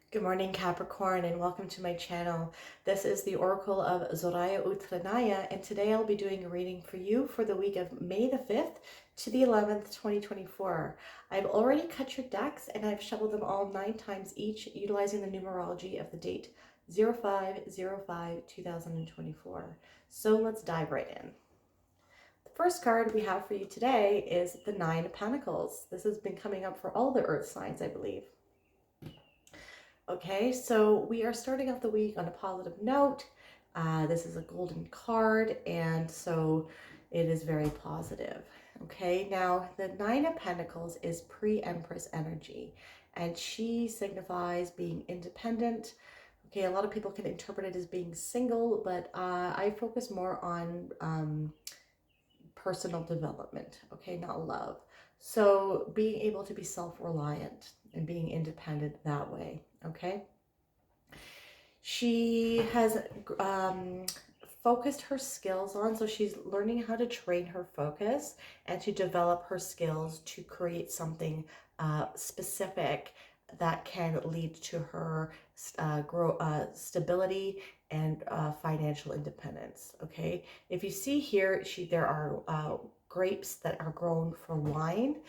Good morning, Capricorn, and welcome to my channel. This is the Oracle of Zoraya Utranaya, and today I'll be doing a reading for you for the week of May the 5th to the 11th, 2024. I've already cut your decks, and I've shuffled them all 9 times each, utilizing the numerology of the date 05/05/2024. So let's dive right in. The first card we have for you today is the Nine of Pentacles. This has been coming up for all the Earth signs, I believe. Okay, so we are starting off the week on a positive note. This is a golden card, and so it is very positive. Okay, now the Nine of Pentacles is pre-Empress energy, and she signifies being independent. Okay, a lot of people can interpret it as being single, but I focus more on personal development, okay, not love. So being able to be self-reliant and being independent that way, okay? She has focused her skills on, so she's learning how to train her focus and to develop her skills to create something specific that can lead to her stability and financial independence. Okay, if you see here, there are grapes that are grown for wine.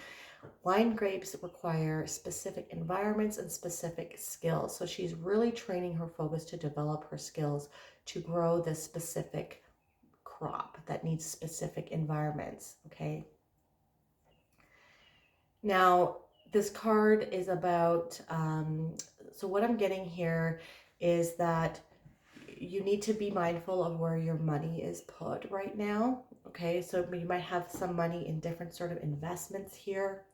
Wine grapes require specific environments and specific skills. So she's really training her focus to develop her skills to grow this specific crop that needs specific environments. Okay. Now, this card is about, so what I'm getting here is that you need to be mindful of where your money is put right now. Okay, so you might have some money in different sort of investments here.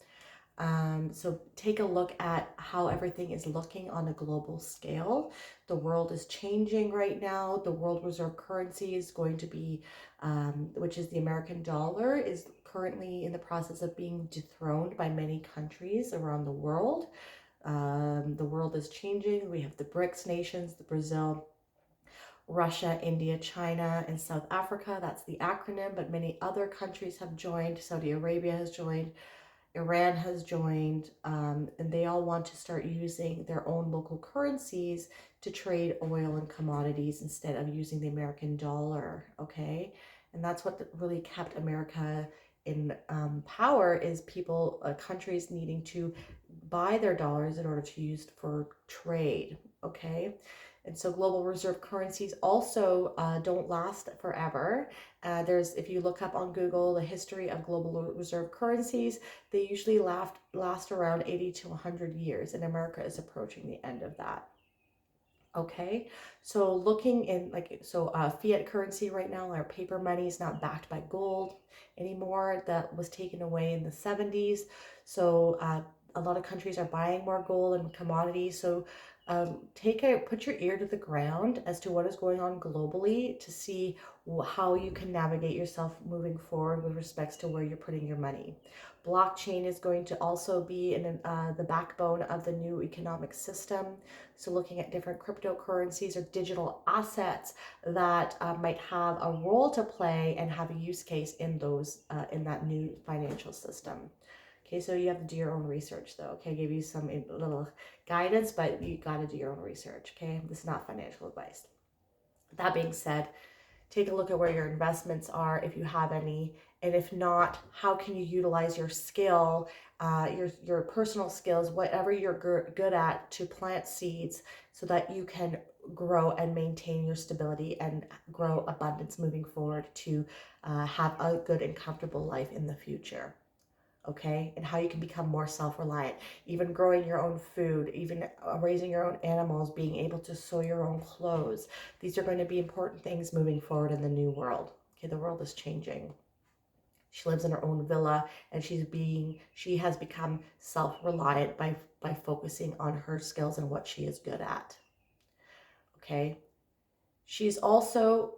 So take a look at how everything is looking on a global scale. The world is changing right now. The world reserve currency is going to be, which is the American dollar, is currently in the process of being dethroned by many countries around the world. The world is changing. We have the BRICS nations, the Brazil, Russia, India, China, and South Africa. That's the acronym, but many other countries have joined. Saudi Arabia has joined. Iran has joined, and they all want to start using their own local currencies to trade oil and commodities instead of using the American dollar, okay? And that's what really kept America in power, is people, countries needing to buy their dollars in order to use for trade, okay? And so global reserve currencies also don't last forever. If you look up on Google the history of global reserve currencies, they usually last around 80 to 100 years, and America is approaching the end of that. Okay, so looking in fiat currency right now, our paper money is not backed by gold anymore. That was taken away in the 70s. So a lot of countries are buying more gold and commodities. So put your ear to the ground as to what is going on globally to see how you can navigate yourself moving forward with respects to where you're putting your money. Blockchain is going to also be in the backbone of the new economic system. So looking at different cryptocurrencies or digital assets that might have a role to play and have a use case in in that new financial system. Okay, so you have to do your own research though. Okay, I gave you some little guidance, but you got to do your own research. Okay, this is not financial advice. That being said, take a look at where your investments are, if you have any, and if not, how can you utilize your skill, your personal skills, whatever you're good at, to plant seeds so that you can grow and maintain your stability and grow abundance moving forward to have a good and comfortable life in the future. Okay, and how you can become more self-reliant, even growing your own food, even raising your own animals, being able to sew your own clothes. These are going to be important things moving forward in the new world. Okay, the world is changing. She lives in her own villa, and she has become self-reliant by focusing on her skills and what she is good at. Okay, she's also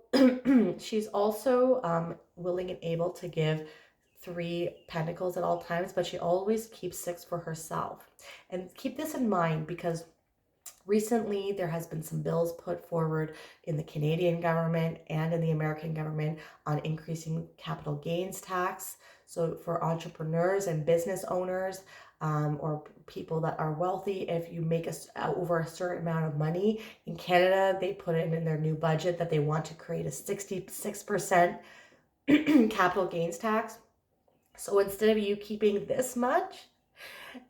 willing and able to give 3 pentacles at all times, but she always keeps 6 for herself. And keep this in mind, because recently there has been some bills put forward in the Canadian government and in the American government on increasing capital gains tax. So for entrepreneurs and business owners, or people that are wealthy. If you make over a certain amount of money in Canada, they put in their new budget that they want to create a 66% capital gains tax. So instead of you keeping this much,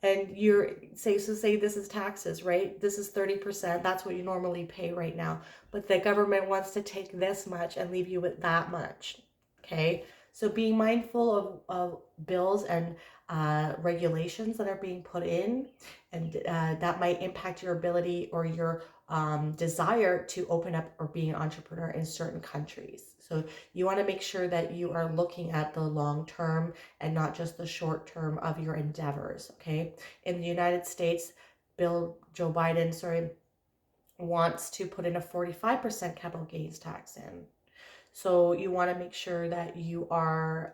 and you're say this is taxes, right? This is 30%. That's what you normally pay right now. But the government wants to take this much and leave you with that much. Okay. So being mindful of bills and regulations that are being put in, and that might impact your ability or your desire to open up or be an entrepreneur in certain countries. So you want to make sure that you are looking at the long term and not just the short term of your endeavors. Okay. In the United States, Joe Biden, wants to put in a 45% capital gains tax in. So you want to make sure that you are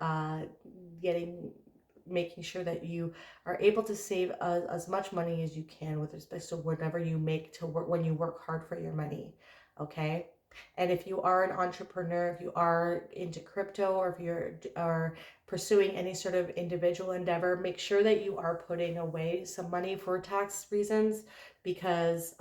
making sure that you are able to save as much money as you can with respect to whatever you make to work when you work hard for your money. Okay. And if you are an entrepreneur, if you are into crypto, or if you are pursuing any sort of individual endeavor, make sure that you are putting away some money for tax reasons, because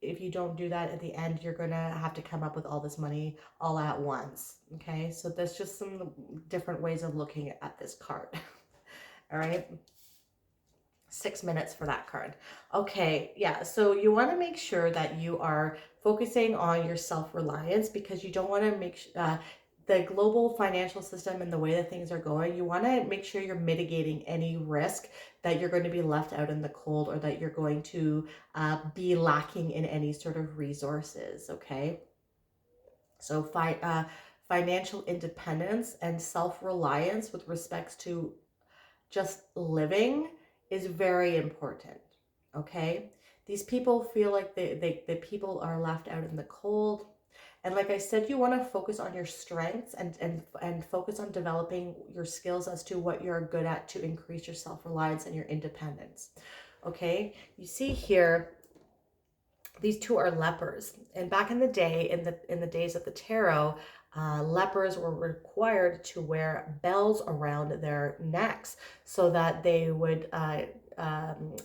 if you don't do that at the end, you're going to have to come up with all this money all at once. Okay, so there's just some different ways of looking at this card. All right. 6 minutes for that card. Okay, yeah, so you want to make sure that you are focusing on your self-reliance, because you don't want to make the global financial system and the way that things are going, you want to make sure you're mitigating any risk that you're going to be left out in the cold, or that you're going to be lacking in any sort of resources. Okay, so financial independence and self-reliance with respects to just living is very important. Okay, these people feel like the people are left out in the cold. And like I said, you want to focus on your strengths and focus on developing your skills as to what you're good at to increase your self-reliance and your independence. Okay, you see here, these two are lepers, and back in the day, in the days of the tarot, lepers were required to wear bells around their necks so that they would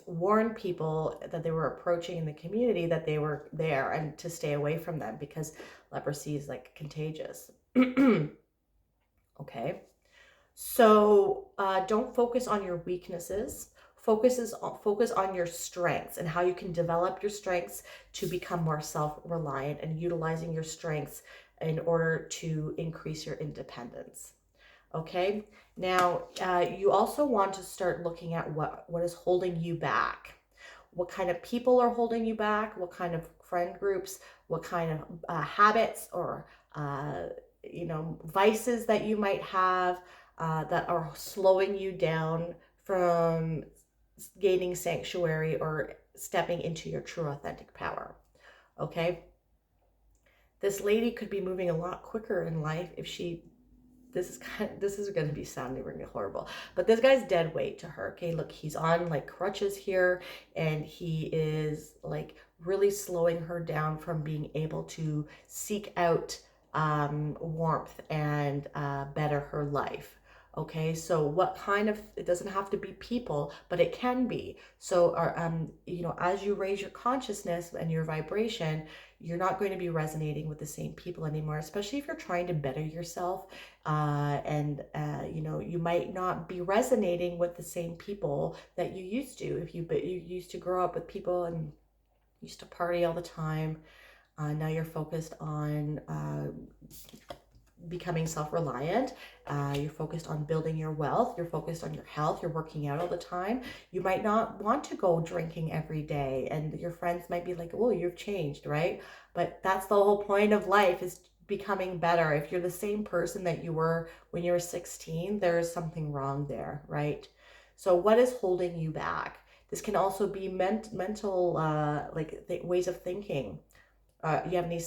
warn people that they were approaching in the community that they were there, and to stay away from them, because leprosy is like contagious. Okay, so don't focus on your weaknesses. Focus on your strengths and how you can develop your strengths to become more self-reliant, and utilizing your strengths in order to increase your independence. Okay, now you also want to start looking at what is holding you back. What kind of people are holding you back? What kind of friend groups? What kind of habits or vices that you might have that are slowing you down from gaining sanctuary or stepping into your true authentic power. Okay, this lady could be moving a lot quicker in life if she this is going to be sounding really horrible, but this guy's dead weight to her. Okay, look, he's on like crutches here, and he is like really slowing her down from being able to seek out warmth and better her life. Okay, so what kind of, it doesn't have to be people, but it can be. So as you raise your consciousness and your vibration, you're not going to be resonating with the same people anymore, especially if you're trying to better yourself. You might not be resonating with the same people that you used to. If you used to grow up with people and used to party all the time, now you're focused on becoming self-reliant. You're focused on building your wealth. You're focused on your health. You're working out all the time. You might not want to go drinking every day, and your friends might be like, oh, you've changed, right? But that's the whole point of life, is becoming better. If you're the same person that you were when you were 16, there's something wrong there, right? So what is holding you back? This can also be mental ways of thinking. You have any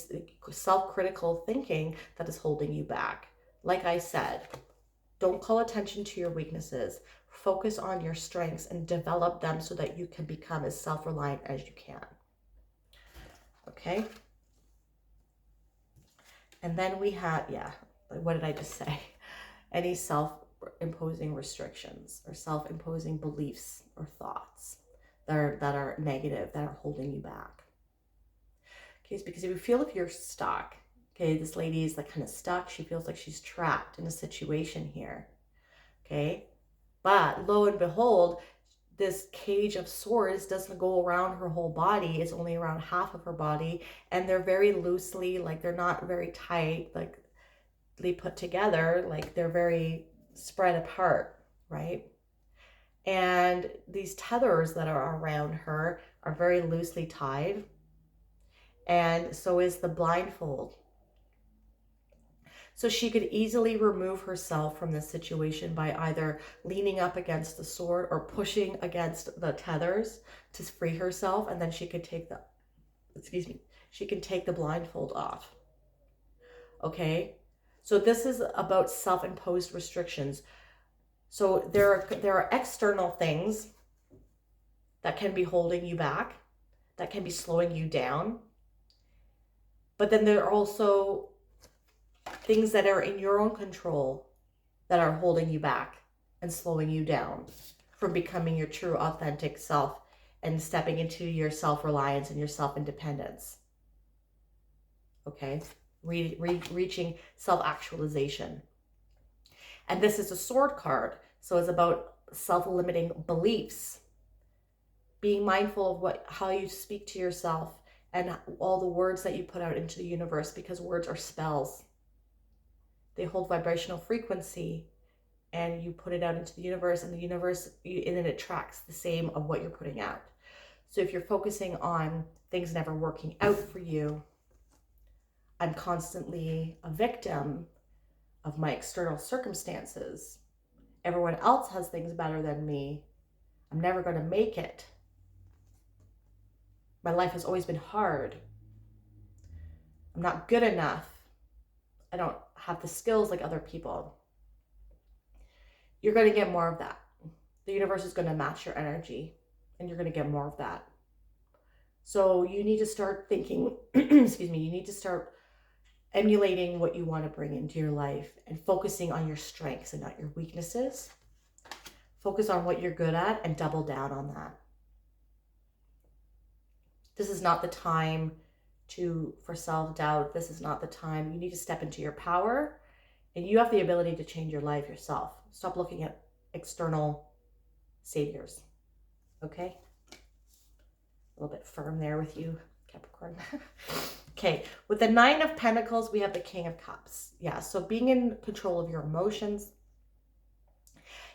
self-critical thinking that is holding you back. Like I said, don't call attention to your weaknesses. Focus on your strengths and develop them so that you can become as self-reliant as you can. Okay? And then we have, what did I just say? Any self-imposing restrictions or self-imposing beliefs or thoughts that are negative, that are holding you back. Okay, it's because if you feel if you're stuck, okay, this lady is like kind of stuck. She feels like she's trapped in a situation here. Okay, but lo and behold, this cage of swords doesn't go around her whole body. It's only around half of her body, and they're very loosely, like they're not very tight, like they put together, like they're very spread apart, right? And these tethers that are around her are very loosely tied, and so is the blindfold. So she could easily remove herself from this situation by either leaning up against the sword or pushing against the tethers to free herself, and then she could take the, she can take the blindfold off. Okay? So this is about self-imposed restrictions. So there are external things that can be holding you back, that can be slowing you down. But then there are also things that are in your own control that are holding you back and slowing you down from becoming your true authentic self and stepping into your self-reliance and your self-independence. Okay? Reaching self-actualization. And this is a sword card. So it's about self-limiting beliefs. Being mindful of how you speak to yourself and all the words that you put out into the universe, because words are spells. They hold vibrational frequency, and you put it out into the universe, and and it tracks the same of what you're putting out. So if you're focusing on things never working out for you, I'm constantly a victim of my external circumstances. Everyone else has things better than me. I'm never going to make it. My life has always been hard. I'm not good enough. I don't have the skills like other people. You're going to get more of that. The universe is going to match your energy, and you're going to get more of that. So you need to start thinking, you need to start emulating what you want to bring into your life and focusing on your strengths and not your weaknesses. Focus on what you're good at and double down on that. This is not the time for self-doubt. This is not the time. You need to step into your power, and you have the ability to change your life yourself. Stop looking at external saviors. Okay? A little bit firm there with you, Capricorn. Okay, with the 9 of Pentacles, we have the King of Cups. Yeah, so being in control of your emotions,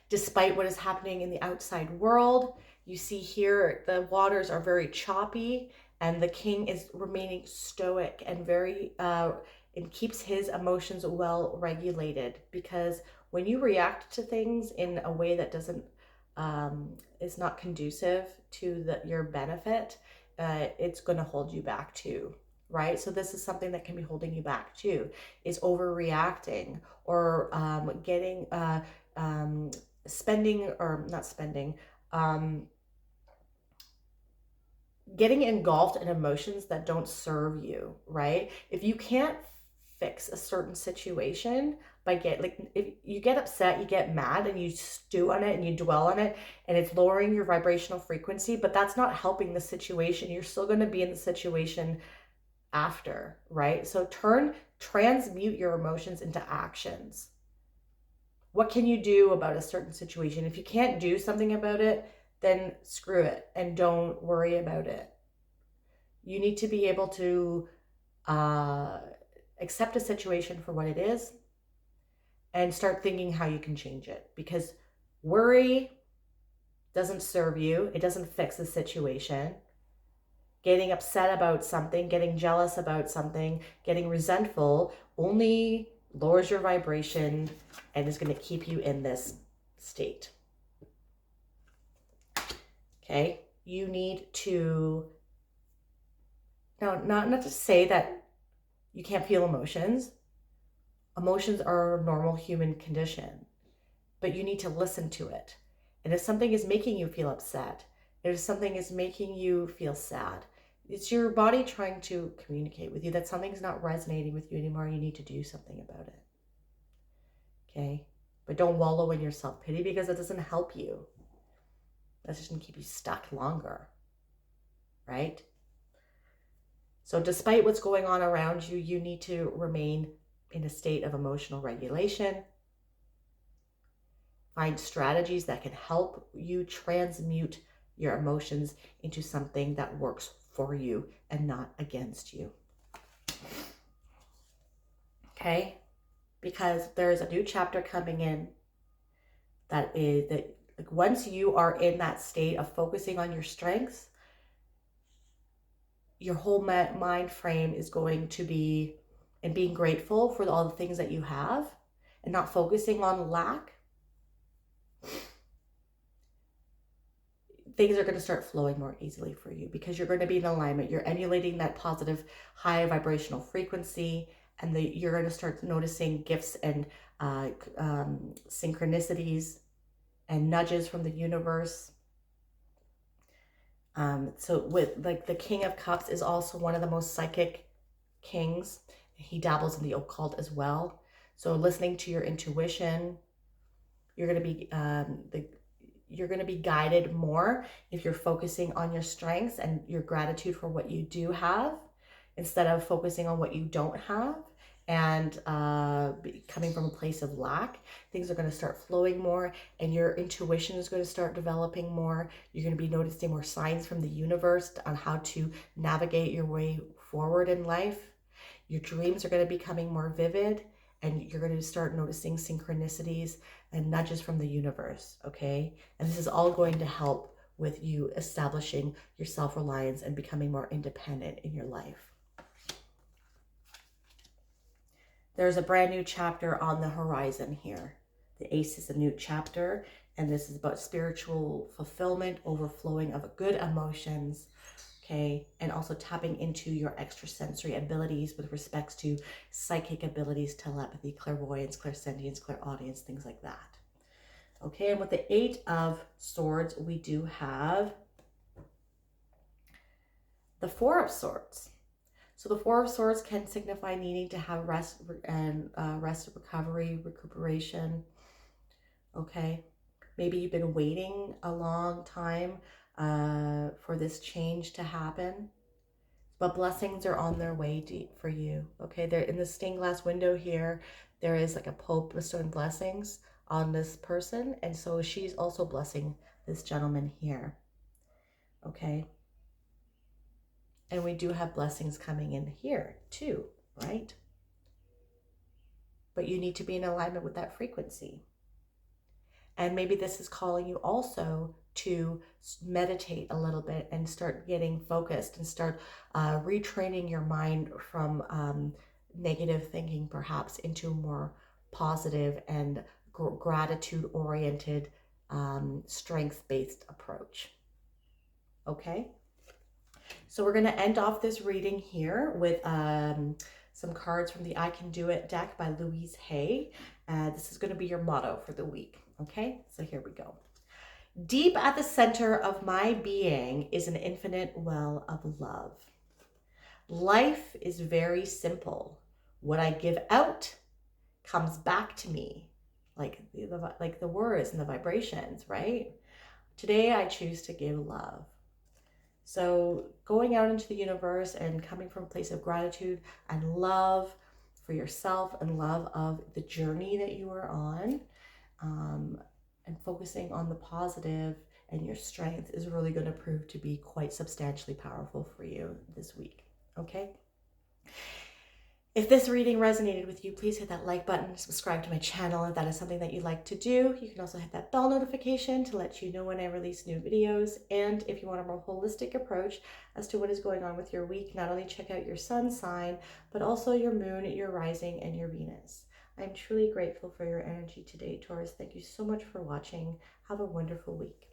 despite what is happening in the outside world. You see here, the waters are very choppy, and the king is remaining stoic and very, and keeps his emotions well regulated, because when you react to things in a way that doesn't, is not conducive to your benefit, it's going to hold you back too, right? So this is something that can be holding you back too, is overreacting or getting, getting engulfed in emotions that don't serve you, right? If you can't fix a certain situation if you get upset, you get mad, and you stew on it and you dwell on it, and it's lowering your vibrational frequency, but that's not helping the situation. You're still going to be in the situation after, right? So transmute your emotions into actions. What can you do about a certain situation? If you can't do something about it, then screw it and don't worry about it. You need to be able to accept a situation for what it is and start thinking how you can change it, because worry doesn't serve you. It doesn't fix the situation. Getting upset about something, getting jealous about something, getting resentful only lowers your vibration and is going to keep you in this state. Okay? You need to, now, not to say that you can't feel emotions. Emotions are a normal human condition, but you need to listen to it. And if something is making you feel upset, if something is making you feel sad, it's your body trying to communicate with you that something's not resonating with you anymore. You need to do something about it. Okay? But don't wallow in your self-pity, because it doesn't help you. That's just going to keep you stuck longer, right? So despite what's going on around you, you need to remain in a state of emotional regulation. Find strategies that can help you transmute your emotions into something that works for you and not against you. Okay? Because there's a new chapter coming in that like once you are in that state of focusing on your strengths, your whole mind frame is going to be and being grateful for all the things that you have and not focusing on lack. Things are going to start flowing more easily for you because you're going to be in alignment. You're emulating that positive high vibrational frequency, and you're going to start noticing gifts and synchronicities and nudges from the universe. So with like the King of Cups is also one of the most psychic kings. He dabbles in the occult as well. So listening to your intuition, you're going to be you're going to be guided more if you're focusing on your strengths and your gratitude for what you do have instead of focusing on what you don't have and coming from a place of lack. Things are going to start flowing more, and your intuition is going to start developing more. You're going to be noticing more signs from the universe on how to navigate your way forward in life. Your dreams are going to be becoming more vivid, and you're going to start noticing synchronicities and nudges from the universe, okay? And this is all going to help with you establishing your self-reliance and becoming more independent in your life. There's a brand new chapter on the horizon here. The Ace is a new chapter, and this is about spiritual fulfillment, overflowing of good emotions, okay, and also tapping into your extrasensory abilities with respects to psychic abilities, telepathy, clairvoyance, clairsentience, clairaudience, things like that. Okay, and with the Eight of Swords, we do have the Four of Swords. So the Four of Swords can signify needing to have rest and recovery, recuperation. Okay, maybe you've been waiting a long time for this change to happen. But blessings are on their way deep for you. Okay, they're in the stained glass window here. There is like a Pope bestowing blessings on this person. And so she's also blessing this gentleman here. Okay. And we do have blessings coming in here too, right? But you need to be in alignment with that frequency. And maybe this is calling you also to meditate a little bit and start getting focused and start retraining your mind from negative thinking perhaps into more positive and gratitude-oriented, strength-based approach. Okay? So we're going to end off this reading here with some cards from the I Can Do It deck by Louise Hay. This is going to be your motto for the week. Okay, so here we go. Deep at the center of my being is an infinite well of love. Life is very simple. What I give out comes back to me, like the words and the vibrations, right? Today I choose to give love. So going out into the universe and coming from a place of gratitude and love for yourself and love of the journey that you are on, and focusing on the positive and your strength is really going to prove to be quite substantially powerful for you this week. Okay? If this reading resonated with you, please hit that like button, subscribe to my channel if that is something that you like to do. You can also hit that bell notification to let you know when I release new videos. And if you want a more holistic approach as to what is going on with your week, not only check out your sun sign, but also your moon, your rising, and your Venus. I'm truly grateful for your energy today, Taurus. Thank you so much for watching. Have a wonderful week.